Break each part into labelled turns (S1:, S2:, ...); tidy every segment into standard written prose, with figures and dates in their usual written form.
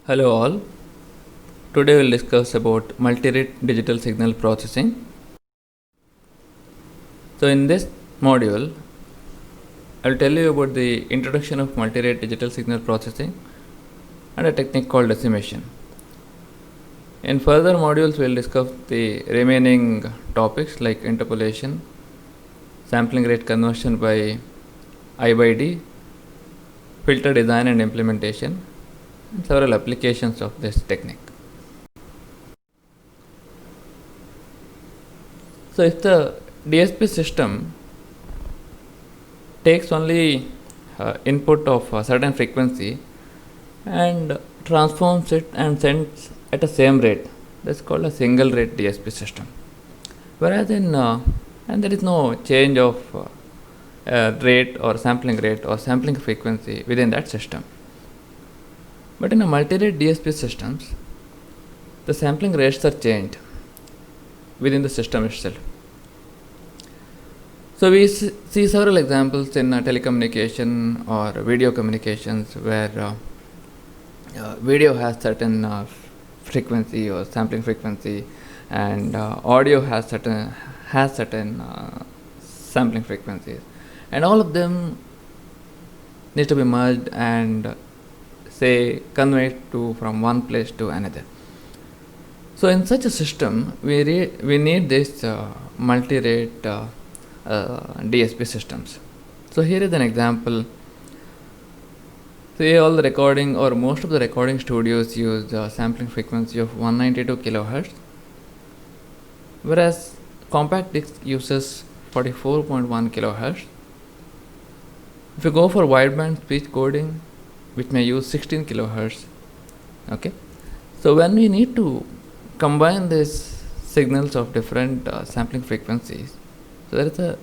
S1: Hello all. Today we'll discuss about multi-rate digital signal processing. So in this module, I'll tell you about the introduction of multi-rate digital signal processing and a technique called decimation. In further modules, we'll discuss the remaining topics like interpolation, sampling rate conversion by I by D, filter design and implementation, and several applications of this technique. So if the DSP system takes only input of a certain frequency and transforms it and sends at a same rate, that's called a single rate DSP system. Whereas and there is no change of rate or sampling frequency within that system. But in a multi-rate DSP systems, the sampling rates are changed within the system itself. So we see several examples in telecommunication or video communications where video has certain frequency or sampling frequency, and audio has certain sampling frequencies, and all of them need to be merged and say conveyed from one place to another. So in such a system, we need this multi-rate DSP systems. So here is an example. Say all the recording or most of the recording studios use sampling frequency of 192 kilohertz, whereas compact disc uses 44.1 kilohertz. If you go for wideband speech coding, which may use 16 kilohertz, okay. So when we need to combine these signals of different sampling frequencies, so there is a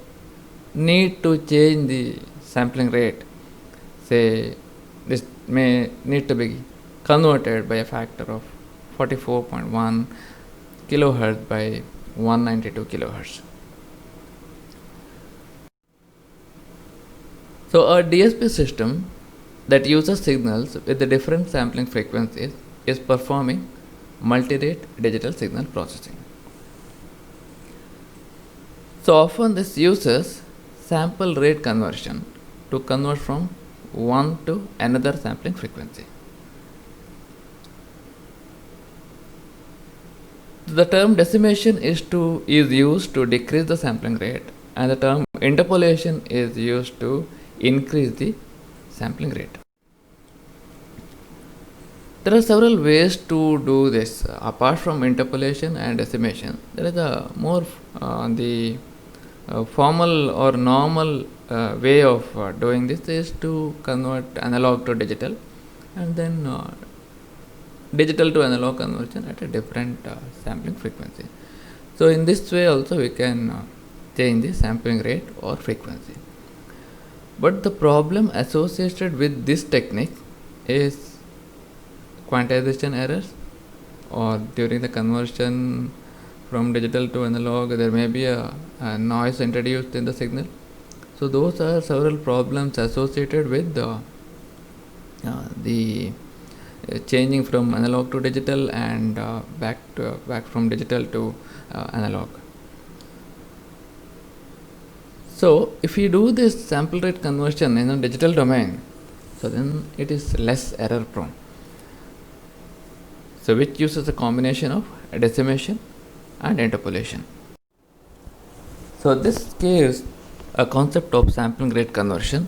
S1: need to change the sampling rate. Say this may need to be converted by a factor of 44.1 kilohertz by 192 kilohertz. So a DSP system that uses signals with the different sampling frequencies is performing multi-rate digital signal processing. So often this uses sample rate conversion to convert from one to another sampling frequency. The term decimation is used to decrease the sampling rate, and the term interpolation is used to increase the sampling rate. There are several ways to do this. Apart from interpolation and decimation, there is a more formal or normal way of doing this is to convert analog to digital, and then digital to analog conversion at a different sampling frequency. So in this way also we can change the sampling rate or frequency. But the problem associated with this technique is quantization errors, or during the conversion from digital to analog there may be a noise introduced in the signal. So those are several problems associated with the changing from analog to digital and back from digital to analog. So if you do this sample rate conversion in a digital domain, so then it is less error prone. So which uses a combination of decimation and interpolation. So this gives a concept of sampling rate conversion.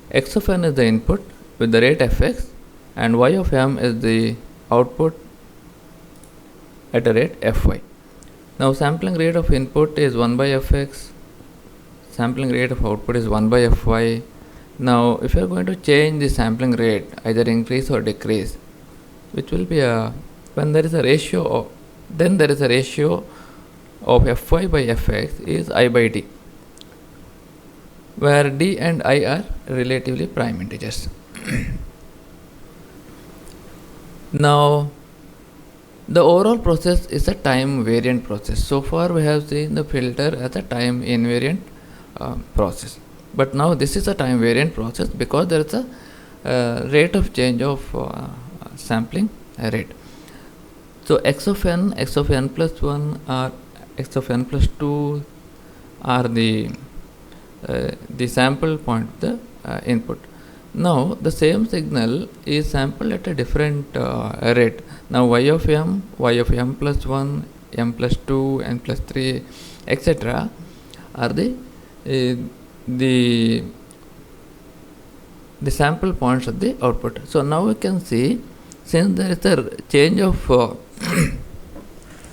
S1: X of n is the input with the rate fx, and y of m is the output at a rate fy. Now sampling rate of input is 1 by fx, sampling rate of output is 1 by fy. Now if you are going to change the sampling rate, either increase or decrease, which will be when there is a ratio of, then there is a ratio of fy by fx is I by d, where d and I are relatively prime integers. Now the overall process is a time variant process. So far we have seen the filter as a time invariant process, but now this is a time variant process because there is a rate of change of sampling rate. So x of n plus 1 or x of n plus 2 are the sample point of the input. Now the same signal is sampled at a different rate. Now y of m plus 1, m plus 2, n plus 3, etc. are the sample points of the output. So now we can see, since there is a change of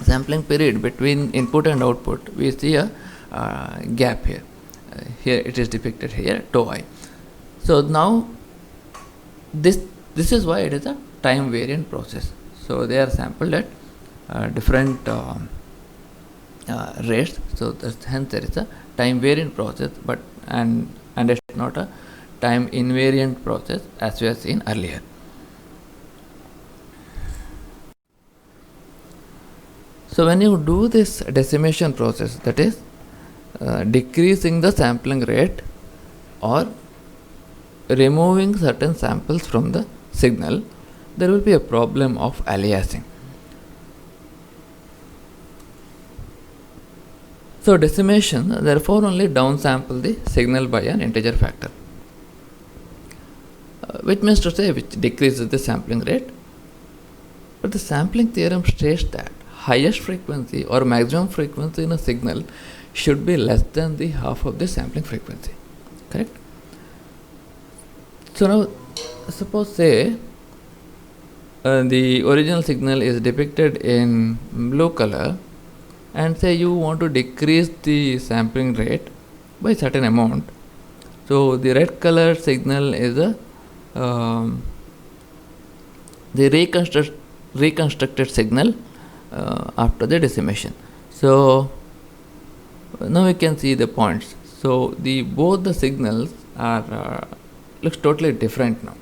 S1: sampling period between input and output, we see a gap here. Here it is depicted here, tau I. So now this is why it is a time variant process. So they are sampled at different rates. So hence there is a time variant process, but and it's not a time invariant process as we have seen earlier. So when you do this decimation process, that is decreasing the sampling rate or removing certain samples from the signal, there will be a problem of aliasing. So decimation therefore only downsample the signal by an integer factor, which means to say which decreases the sampling rate. But the sampling theorem states that highest frequency or maximum frequency in a signal should be less than the half of the sampling frequency. Correct? So now suppose say the original signal is depicted in blue color, and say you want to decrease the sampling rate by certain amount. So the red color signal is the reconstructed signal after the decimation. So now we can see the points. So both the signals are looks totally different now,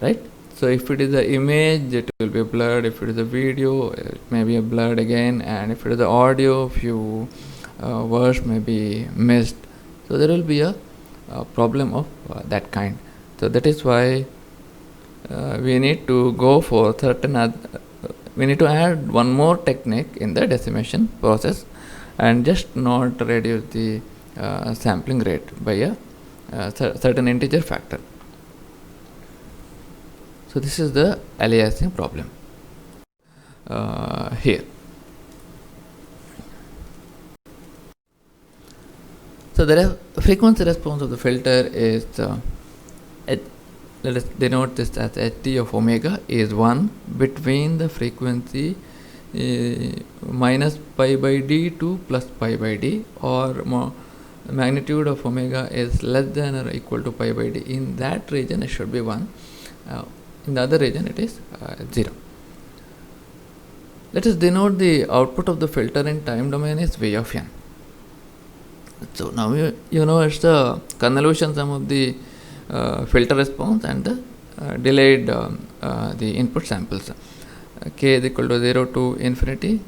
S1: right? So if it is an image, it will be blurred. If it is a video, it may be blurred again. And if it is the audio, few words may be missed. So there will be a problem of that kind. So that is why we need to go for certain we need to add one more technique in the decimation process, and just not reduce the sampling rate by a certain integer factor. So this is the aliasing problem here. So the frequency response of the filter is let us denote this as Ht of omega is 1 between the frequency minus pi by d to plus pi by d, or magnitude of omega is less than or equal to pi by d. In that region it should be 1. In the other region it is 0. Let us denote the output of the filter in time domain is V of n. So now you know it's the convolution sum of the filter response and the delayed the input samples. K is equal to 0 to infinity,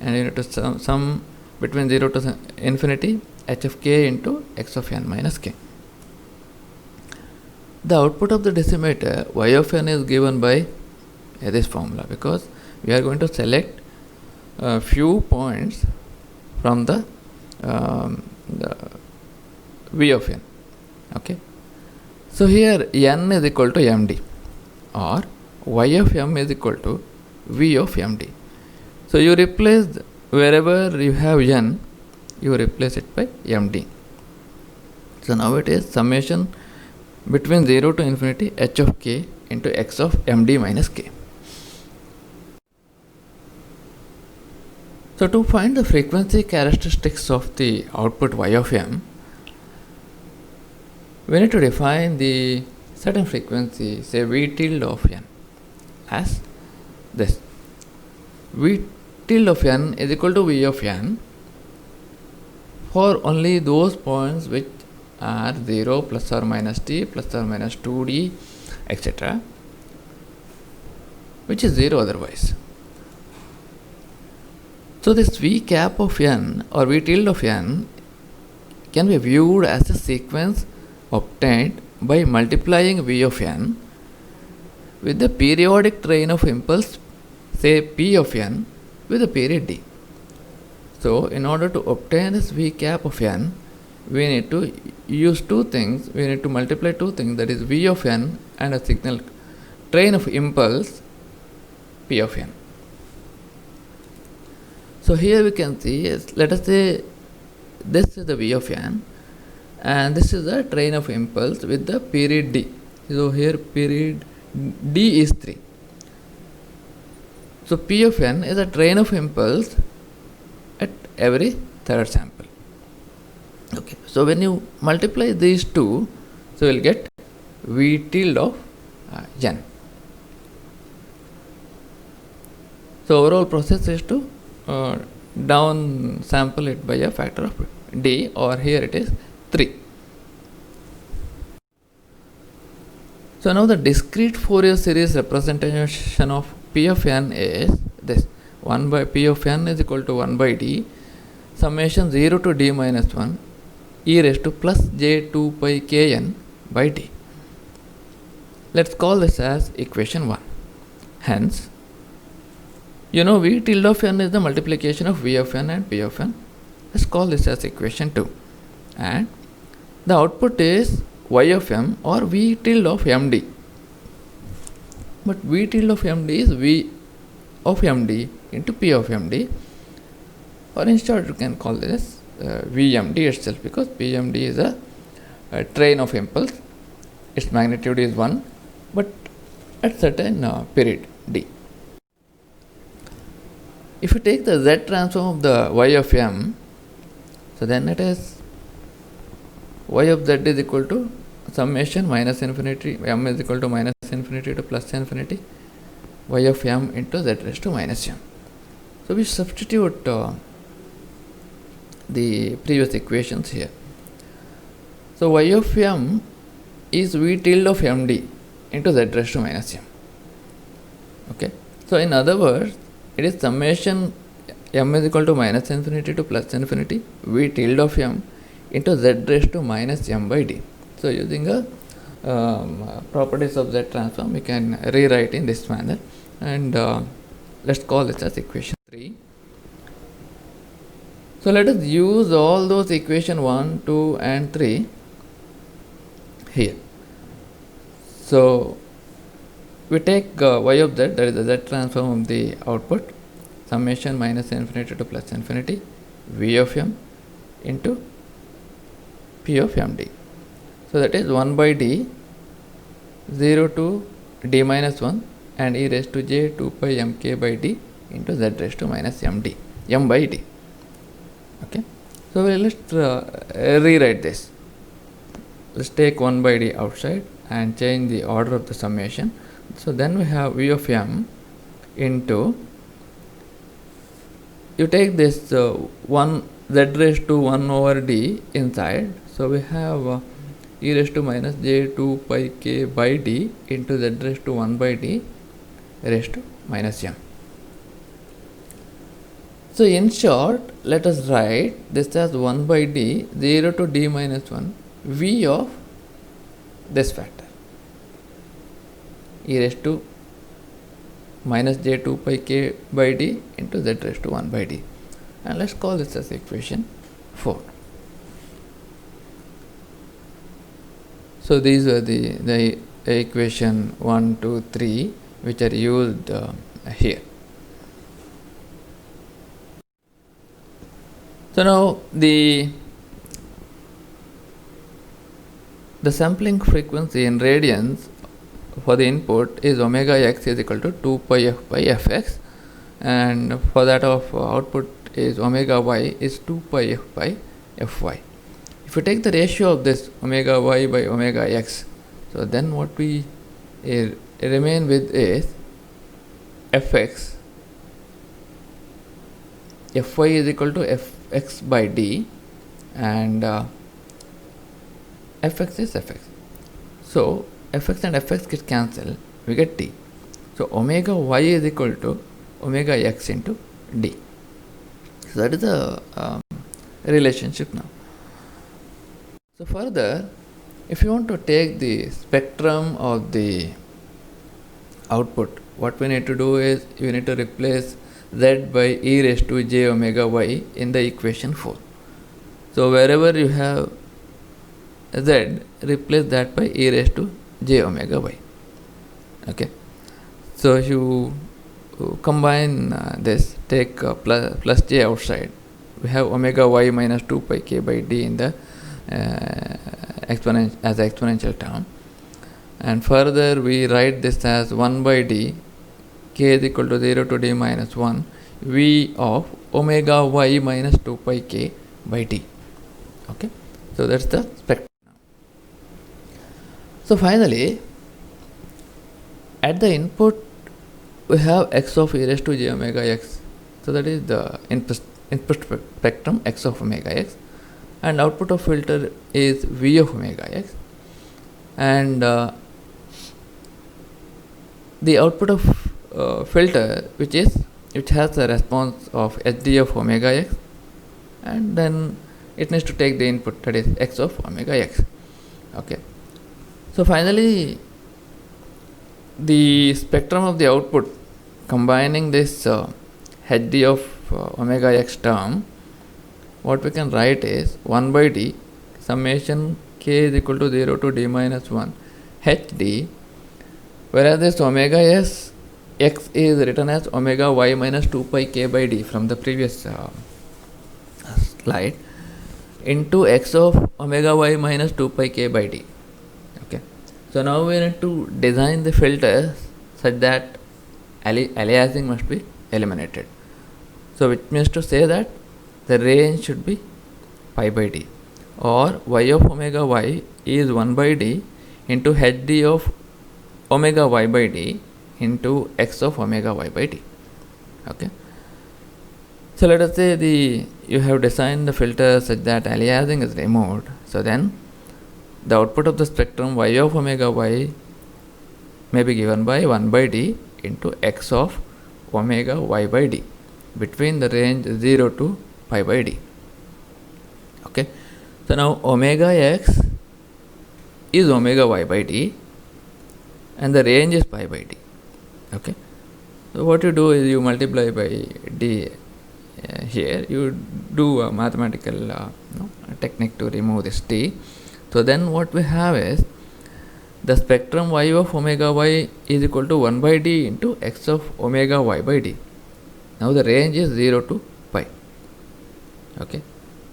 S1: and you have to sum between 0 to infinity h of k into x of n minus k. The output of the decimator y of n is given by this formula, because we are going to select a few points from the v of n. Okay. So here n is equal to md, or y of m is equal to v of md. So you replace wherever you have n, you replace it by md. So now it is summation between 0 to infinity h of k into x of md minus k. So to find the frequency characteristics of the output y of m, we need to define the certain frequency, say v tilde of n, as this. V tilde of n is equal to v of n for only those points which are 0, plus or minus t, plus or minus 2d, etc., which is 0 otherwise. So this v cap of n or v tilde of n can be viewed as a sequence obtained by multiplying v of n with the periodic train of impulse, say P of n, with a period d. So in order to obtain this V cap of n, we need to use two things. We need to multiply two things, that is V of n and a signal train of impulse P of n. So here we can see, let us say this is the V of n and this is the train of impulse with the period d. So here period d is 3. So P of n is a train of impulse at every third sample. Okay, so when you multiply these two, so you'll get V tilde of n. So overall process is to down sample it by a factor of d, or here it is 3. So now the discrete Fourier series representation of P of n is this: 1 by P of n is equal to 1 by d summation 0 to d minus 1 e raised to plus j 2 pi kn by d. Let's call this as equation 1. Hence, you know V tilde of n is the multiplication of V of n and P of n. Let's call this as equation 2. And the output is Y of m or V tilde of md. But V tilde of md is V of md into P of md. Or in short, you can call this Vmd itself, because Pmd is a train of impulse. Its magnitude is 1, but at certain period d. If you take the Z transform of the Y of m, so then it is Y of z is equal to summation minus infinity, m is equal to minus infinity to plus infinity, Y of m into z raised to minus m. So we substitute the previous equations here. So Y of m is V tilde of md into z raised to minus m. Okay. So in other words, it is summation m is equal to minus infinity to plus infinity V tilde of m into z raised to minus m by d. So using the properties of Z transform, we can rewrite in this manner, and let's call this as equation 3. So let us use all those equation 1, 2 and 3 here. So we take Y of z, that is the Z transform of the output, summation minus infinity to plus infinity V of m into P of md. So that is 1 by d 0 to d minus 1 and e raised to j 2 pi mk by d into z raised to minus md, m by d. Okay. So let's rewrite this. Let's take 1 by d outside and change the order of the summation. So then we have V of m into, you take this 1 z raised to 1 over d inside. So we have e raised to minus j 2 pi k by d into z raised to 1 by d raised to minus m. So in short, let us write this as 1 by d 0 to d minus 1 v of this factor e raised to minus j 2 pi k by d into z raised to 1 by d, and let's call this as equation 4. So these are the equation 1, 2, 3 which are used here. So now the sampling frequency in radians for the input is omega x is equal to 2 pi f by fx, and for that of output is omega y is 2 pi f by fy. If you take the ratio of this omega y by omega x, so then what we remain with is fx, fy is equal to fx by d, and fx is fx. So fx and fx get cancelled, we get d. So omega y is equal to omega x into d. So that is the relationship now. So further, if you want to take the spectrum of the output, what we need to do is we need to replace z by e raised to j omega y in the equation 4. So wherever you have z, replace that by e raised to j omega y. Okay. So if you combine this, take plus j outside, we have omega y minus 2 pi k by d in the as exponential term, and further we write this as 1 by d, k is equal to 0 to d minus 1 v of omega y minus 2 pi k by d. Okay, so that's the spectrum. So finally, at the input we have x of e raised to j omega x, so that is the input spectrum x of omega x, and output of filter is v of omega x, and the output of filter which has a response of hd of omega x, and then it needs to take the input, that is x of omega x. Okay, so finally the spectrum of the output combining this hd of omega x term, what we can write is 1 by d summation k is equal to 0 to d minus 1 hd, whereas this omega s x is written as omega y minus 2 pi k by d from the previous slide, into x of omega y minus 2 pi k by d. Okay, so now we need to design the filter such that aliasing must be eliminated. So which means to say that the range should be pi by d, or y of omega y is 1 by d into hd of omega y by d into x of omega y by d. Okay, so let us say you have designed the filter such that aliasing is removed. So then the output of the spectrum y of omega y may be given by 1 by d into x of omega y by d between the range 0 to pi by d. Okay, so now omega x is omega y by d and the range is pi by d. Okay, so what you do is you multiply by d here, you do a mathematical technique to remove this t. So then what we have is the spectrum y of omega y is equal to 1 by d into x of omega y by d. Now the range is 0 to pi. Okay,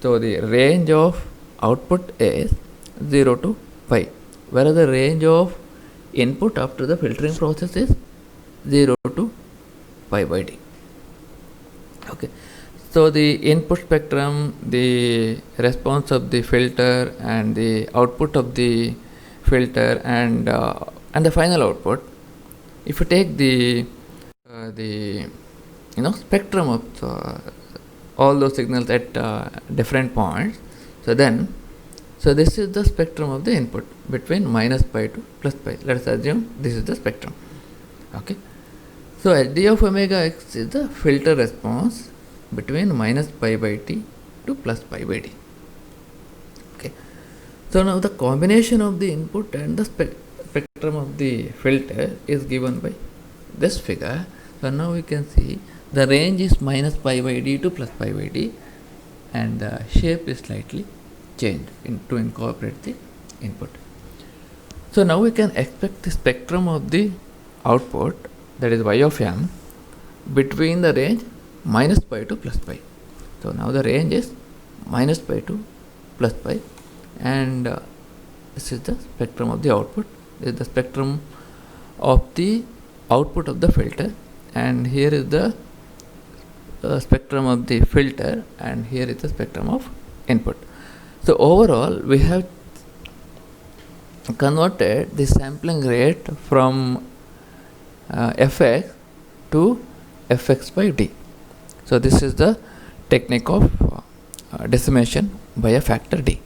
S1: so the range of output is 0 to pi, whereas the range of input after the filtering process is 0 to pi by d. Okay, so the input spectrum, the response of the filter, and the output of the filter, and the final output, if you take the spectrum of all those signals at different points, so this is the spectrum of the input between minus pi to plus pi. Let us assume this is the spectrum. Okay, so hd of omega x is the filter response between minus pi by t to plus pi by d. Okay, so now the combination of the input and the spectrum of the filter is given by this figure. So now we can see the range is minus pi by d to plus pi by d, and the shape is slightly changed to incorporate the input. So now we can expect the spectrum of the output, that is y of m, between the range minus pi to plus pi. So now the range is minus pi to plus pi, and this is the spectrum of the output. This is the spectrum of the output of the filter, and here is the spectrum of the filter, and here is the spectrum of input. So overall we have converted the sampling rate from fx to fx by d. So this is the technique of decimation by a factor d.